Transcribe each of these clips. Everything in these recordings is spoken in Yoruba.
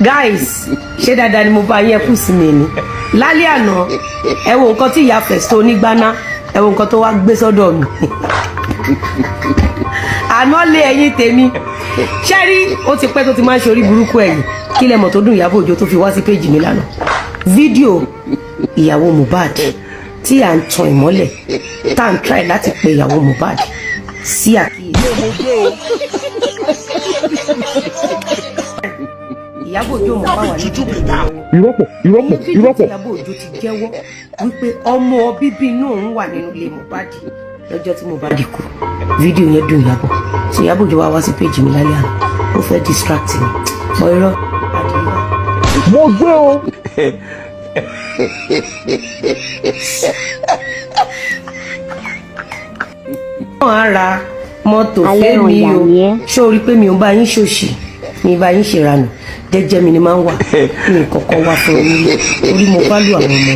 Guys, ṣé dáadáa ni mo bá yẹ kù sí mi ni. Lálẹ́ àná, ẹ wo nǹkan tí ìyá Festo onígbáná, ẹ wo nǹkan tó wá gbé sọ́dọ̀ mi. Àná lé ẹyin tèmi. Ṣé rí ó ti pẹ́ tó ti máa ń ṣe orí burúkú ẹ̀yìn. Kí lẹ mọ̀ tó dùn Ìyábọ̀ Òjó tó fi wá sí péjì mi lánàá. Fídíò ìyàwó Mohbad tí à ń tan ìmọ́lẹ̀ tá à ń try láti pe ìyàwó Mohbad sí àkíyèsí. Ìyábọ̀ Òjó mọ̀ báwa ní ìrọ́pọ̀. Ìyábọ̀ Òjó ti jẹ́wọ́ wípé ọmọ bíbí inú òun wà nínú ilé Mohbad lọ́jọ́ tí Mohbad kú. Fídíò yẹn dùn Ìyábọ̀. So Ìyábọ̀ Òjó wá sí péjì mi lálẹ́ àná. Ó fẹ́ distract mi. Mọ irọ́ àdìyẹ. Mo gbé o. Wọ́n á ra mọ́tò fẹ́ mi o. Ṣé o rí pé mi ò bá yín ṣòṣì? Mi bá yín ṣèranù. Jẹ́jẹ́ mi ni máa ń wà. Mi kọ́kọ́ wá fún onílé. Orí mo bá lù àwọn ọmọ mi.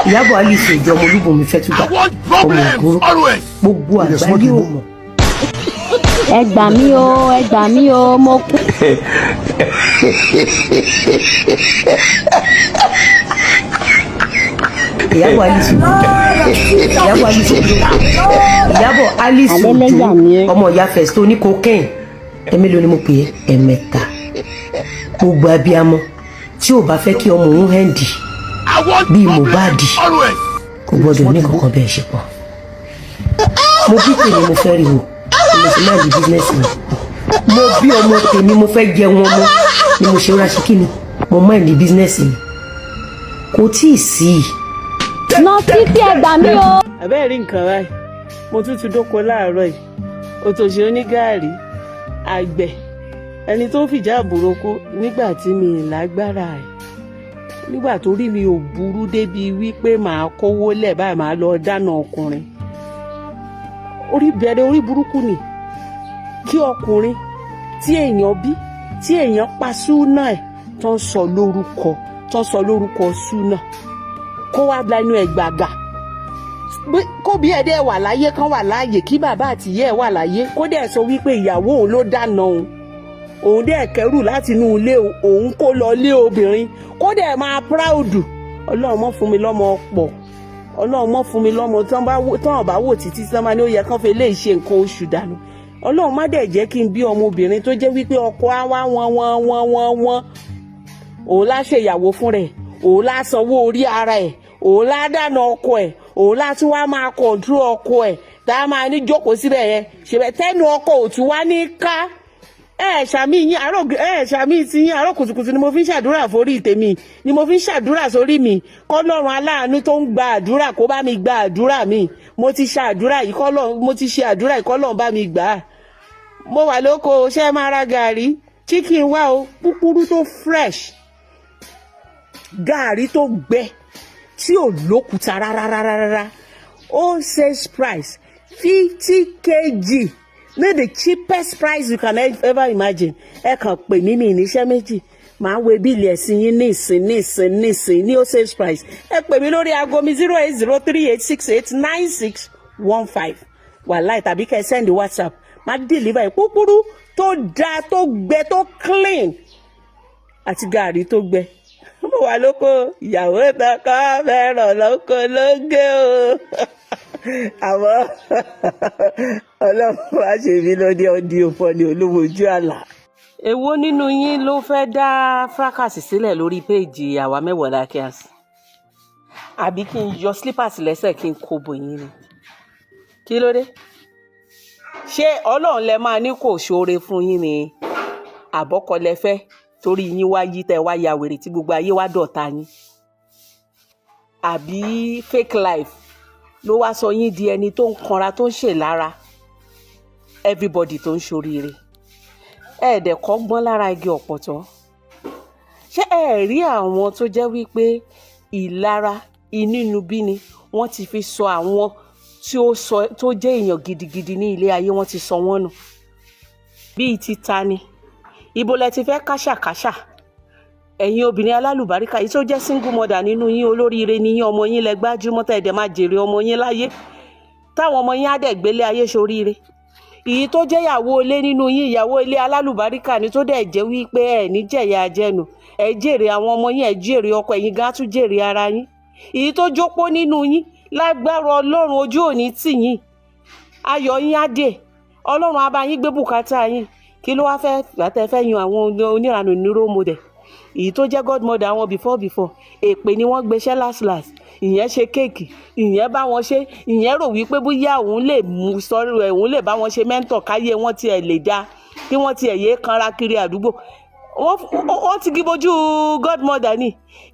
Ìyábọ̀ Alice ìjọ ọmọ Olúbùnmi fẹ́ túbà. Ọmọ ìgboro. Gbogbo àgbáyé ò mọ̀. Ẹ gbà mí o, ẹ gbà mí o, mo kú. Ìyábọ̀ Alice Òjó ọmọ ìyá Festo ní cocaine. Ẹ̀mélòó ni mo pè é? Ẹ̀mẹ́ta. Gbogbo abiyamọ tí ò bá fẹ́ kí ọmọ òun hẹ́ndì bíi Mohbad kò gbọdọ̀ ní kankan bẹ́ẹ̀ ṣe pọ̀. Mo bí tèmi mo fẹ́ rí wò mo sì máa di bísínẹ́sì mi. Mo bí ọmọ tèmi mo fẹ́ jẹun ọmọ ni mo ṣe ra ṣe kí ni mo máa di bísínẹ́sì mi. Kò tí ì sí i. Nà títí ẹ gbà mí o. Àbẹ́ẹ̀ rí nǹkan báyìí mo tún ti dóko láàárọ̀ yìí òtòṣe onígàárí àgbẹ̀ ẹni tó ń fìjà àbúròkó nígbà tí mi ì lágbára ẹ̀ nígbà tó rí mi ò burú débi wípé màá kówó lẹ̀ báyìí màá lọ dáná ọkùnrin orí burúkú ni kí ọkùnrin tí èèyàn bí tí èèyàn pa súnà ẹ̀ tó ń sọ lórúkọ súnà kó wá gba inú ẹ̀ gbàgà kó bí ẹ̀dẹ̀ wà láyé kan wà láàyè kí bàbá àtìyẹ́ ẹ̀ wà láyé kó dẹ̀ sọ wípé ìyàwó òun ló dáná òun dẹ̀ kẹrù láti inú ilé òun kó lọ lé obìnrin kó dẹ̀ máa proud Ọlọ́run mọ́ fún mi lọ́mọ pọ̀ Ọlọ́run mọ́ fún mi lọ́mọ tán bá wò títí tán máa ní ó yẹ kán fi lè ṣe nǹkan oṣù dànù Ọlọ́run má dẹ̀ jẹ́ kí n bí ọmọbìnrin tó jẹ́ wípé ọkọ á wá wọ́n òun lá ṣèyàwó fún rẹ̀ òun lá sanwó orí ara ẹ̀ òun lá dáná ọkọ ẹ̀ òun lá tún wá máa kọ̀ǹtúrò ọkọ ẹ̀ tá a máa ní jókòó síbẹ̀ yẹn ṣèbẹ̀ tẹ́nu ọkọ ò tún wá ní ká ṣàmì tí yín àárọ̀ kùtùkùtù ni mo fi ń ṣàdúrà forí tèmi ni mo fi ń ṣàdúrà sórí mi kọ́lọ́run aláàánú tó ń gba àdúrà kó bá mi gba àdúrà mi mo ti ṣe àdúrà yìí kọ́lọ́run bá mi gbà á mo wà lóko ṣé máa ra gàrí chicken wá o púpúrú tó fresh gàrí tó gbẹ tí ò lókùúta rárá ó sales price 50 kg ní the cheapest price you can ever imagine ẹ kàn pè mí mi níṣẹ́ méjì màá wo bíìlì ẹ̀sìn yín nísìn ní ó sales price ẹ pè mí lórí aago mi 08038689615 wàláì tàbí kẹ́ ẹ send WhatsApp máa deliver ẹ̀ púpúrú tó dáa tó gbẹ tó clean àti gàrí tó gbẹ mo wà lóko ìyàwó tọkọ fẹ́ràn lóko lóge o àmọ́ Ọlọ́run wá ṣe mí lóde ọdí òfò ní olówó ojú àlà. Èwo nínú yín ló fẹ́ dá fracas sílẹ̀ lórí péèjì àwa mẹ́wàá Lakias àbí kí n yọ slippers lẹ́sẹ̀ kí n kó bò yín ni kí ló dé ṣé Ọlọ́run lẹ máa ní kò ṣoore fún yín ni àbọ́kọ lẹ fẹ́ torí yín wá yí tẹ wá ya wèrè tí gbogbo ayé wá dọ̀tá yín àbí fake life ló wá sọ yín di ẹni tó ń kanra tó ń ṣe lára everybody tó ń ṣoríire ẹ̀ẹ́dẹ̀ kọ́gbọ́n lára igi ọ̀pọ̀tọ́ ṣé ẹ rí àwọn tó jẹ́ wípé ìlara inúnibíni wọ́n ti fi sọ àwọn tó jẹ́ èèyàn gidigidi ní ilé ayé wọ́n ti sọ wọ́n nù bíi ti ta ni ibo lẹ ti fẹ́ káṣàkáṣà ẹ̀yin obìnrin alálùbáríkà yìí tó jẹ́ single mother nínú yín olóríire ní yín ọmọ yín lẹ gbájúmọ́ tẹ́ ẹ̀dẹ̀ máa jèrè ọmọ yín láyé táwọn ọmọ yín á dẹ̀ gbélé ayé ṣoríire èyí tó jẹ́ ìyàwó ilé nínú yín, ìyàwó ilé alálùbáríkà ni tó dẹ̀ jẹ́ wípé ẹ̀ ní jẹ̀yà ajẹnu, ẹ̀ jèrè àwọn ọmọ yín, ẹ̀ jèrè ọkọ, ẹ̀yin gan tún jèrè ara yín. èyí tó jópó nínú yín, lágbára Ọlọ́run ojú òní tì yín, ayọ̀ yín á dé, Ọlọ́run á bá yín gbé bùkátà yín. Kí ló wá fẹ́ gbàtẹ́ fẹ́ yan àwọn oníranù ní role model? èyí tó jẹ́ godmother àwọn before èpè ni wọ́n gbéṣẹ́ last ìyẹn ṣe kéèkì, ìyẹn bá wọn ṣe, ìyẹn rò wípé bóyá òun lè mú sọrí rẹ̀, òun lè bá wọn ṣe mẹ́ńtọ̀ káyé wọn tiẹ̀ lè dá, kí wọ́n tiẹ̀ yé kanra kiri àdúgbò. wọ́n ti gíbojú godmother ni.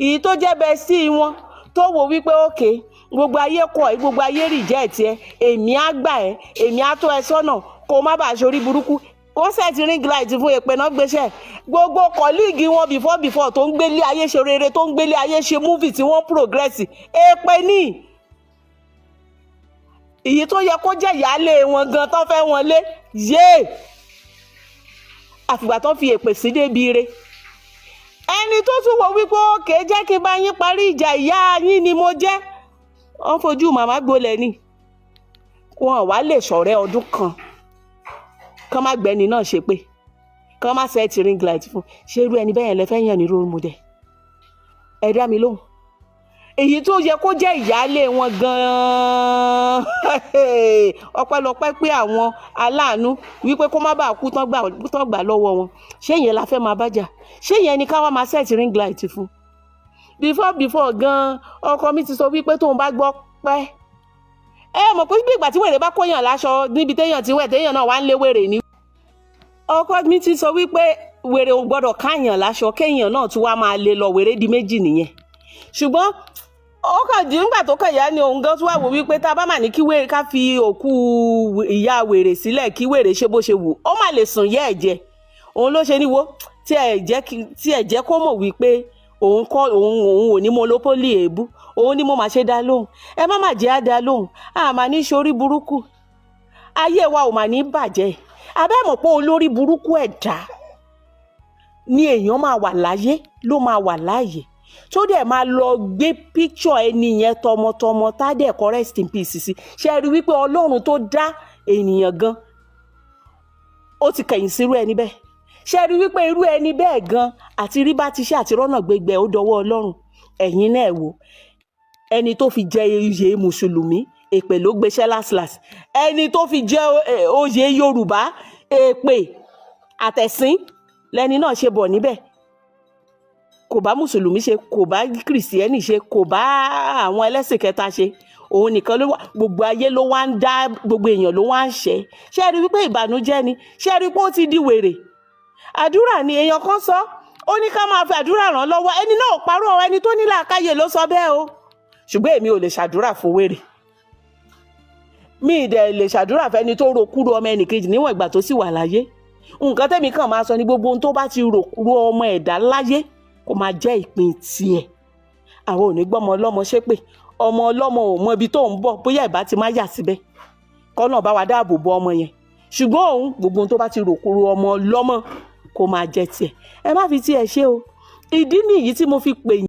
èyí tó jẹ́ bẹ́ẹ̀ sí wọn tó wò wípé òkè gbogbo ayé kọ̀ ẹ́, gbogbo ayé reject ẹ, èmi á gbà ẹ́, èmi á tó ẹ sọ́nà kó má bàa ṣorí burúkú. wọ́n sẹ́ẹ̀tì ring light fún èpè náà gbéṣẹ́. gbogbo kọ́líìgì wọn before tó ń gbélé ayé ṣe rere, tó ń gbélé ayé ṣe movie tí wọ́n progress, èpè ní. èyí tó yẹ kó jẹ́ ìyáálé wọn gan tó fẹ́ wọn lé àfìgbà tó fi èpè sí débi re. ẹni tó tún wò wípé òkè jẹ́ kí n bá yín parí ìjà, ìyá yín ni mo jẹ́, wọ́n fojú màmá gbolẹ̀ ni. wọn wá lè ṣọ̀rẹ́ ọdún kan kán má gbẹ́ni náà ṣe pé kán má sẹ́ẹ̀tì ring light fún. ṣé irú ẹni bẹ́yẹn lẹ fẹ́ yàn ní role model? ẹ dá mi lóhùn. èyí tó yẹ kó jẹ́ ìyáálé wọn gan-an ọpẹ́lọpẹ́ pé àwọn aláàánú wípé kó má bàa kú tán gbà lọ́wọ́ wọn. ṣé yẹn la fẹ́ máa bájà? ṣé yẹn ni ká wá máa sẹ́ẹ̀tì ring light fún? before gan-an ọkọ mi ti sọ wípé tóun bá gbọ́ pẹ́, ẹ mọ̀ pé bí ìgbà tí wèrè bá kóyàn láṣọ níbi téèyàn ti wẹ̀ téèyàn náà wá ń lé wèrè ní. ọkọ mi ti sọ wípé wèrè ò gbọ́dọ̀ káyàn láṣọ kéèyàn náà tún wá máa lé lọ, wèrè di méjì nìyẹn. ṣùgbọ́n ó kàn dín nígbà tó kàn yá ni òun gan tún wá wò wípé tá a bá mà ní kí wèrè ká fi òkú ìyá wèrè sílẹ̀ kí wèrè ṣe bó ṣe wù, ó mà lè sùn yẹ́ ẹ̀jẹ̀. òun ló ṣe níwó tí ẹ̀ jẹ́ kó mọ̀ wípé òun ò ní monopoly èébú, òun ni mo máa ṣe dá lóhùn. ẹ má jẹ́ á dá lóhùn, a máa ní ṣorí burúkú, ayé wa ò máa ní bàjẹ́. abẹ́ mọ̀ pé olórí burúkú ẹ̀dá ni èèyàn máa wà láyé, ló máa wà láàyè, tó dẹ̀ máa lọ gbé picture ẹni yẹn tọmọtọmọ tá dẹ̀ kọ rest in peace sí. ṣe rí wípé Ọlọ́run tó dá ènìyàn gan ó ti kẹ̀yìn sírú ẹni bẹ́ẹ̀. ṣe rí wípé irú ẹni bẹ́ẹ̀ gan àti rí bá ti ṣe àti rọ́nà gbégbé ó dọwọ́ Ọlọ́run. ẹ̀yin náà wò, ẹni tó fi jẹ oyè mùsùlùmí èpè ló gbéṣẹ́ last, ẹni tó fi jẹ oyè Yorùbá èpè àtẹ̀sín lẹni náà ṣe bọ̀ níbẹ̀. kò bá mùsùlùmí ṣe, kò bá kìrìsìtẹ́nì ṣe, kò bá àwọn ẹlẹ́sìn kẹta ṣe, òun nìkan ló wà. gbogbo ayé ló wá ń dá, gbogbo èèyàn ló wá ń ṣe. ṣé rí wípé ìbànújẹ́ ni? ṣé rí pé ó ti di wèrè? àdúrà ni èèyàn kan sọ, ó ní ká máa fi àdúrà ràn lọ́wọ́. ẹni náà ò parọ́, ẹni tó ní làákàyè ló sọ bẹ́ẹ̀ o. ṣùgbọ́n èmi ò lè ṣàdúrà fún wèrè, mi ì dẹ̀ lè ṣàdúrà fẹ́ni tó ro kúrò ọmọ ẹnìkejì níwọ̀n ìgbà tó sì wà láyé. nǹkan tẹ́mi kàn máa sọ ni gbogbo ohun tó bá ti rò kúrò ọmọ ẹ̀dá láyé kó máa jẹ́ ìpín tiẹ̀. àwọn ò ní gbọ́mọ ọlọ́mọ ṣépè, ọmọ ọlọ́mọ ò mọ ibi tó ń bọ̀, bóyá ìbá ti má yà síbẹ̀, kọ́nà bá wa dáàbò bo ọmọ yẹn. ṣùgbọ́n òun gbogbo ohun tó bá ti rò kúrò ọmọ ọlọ́mọ kó máa jẹ́ tiẹ̀. ẹ má fi tiẹ̀ ṣe o. ìdí nìyí tí mo fi pè yín.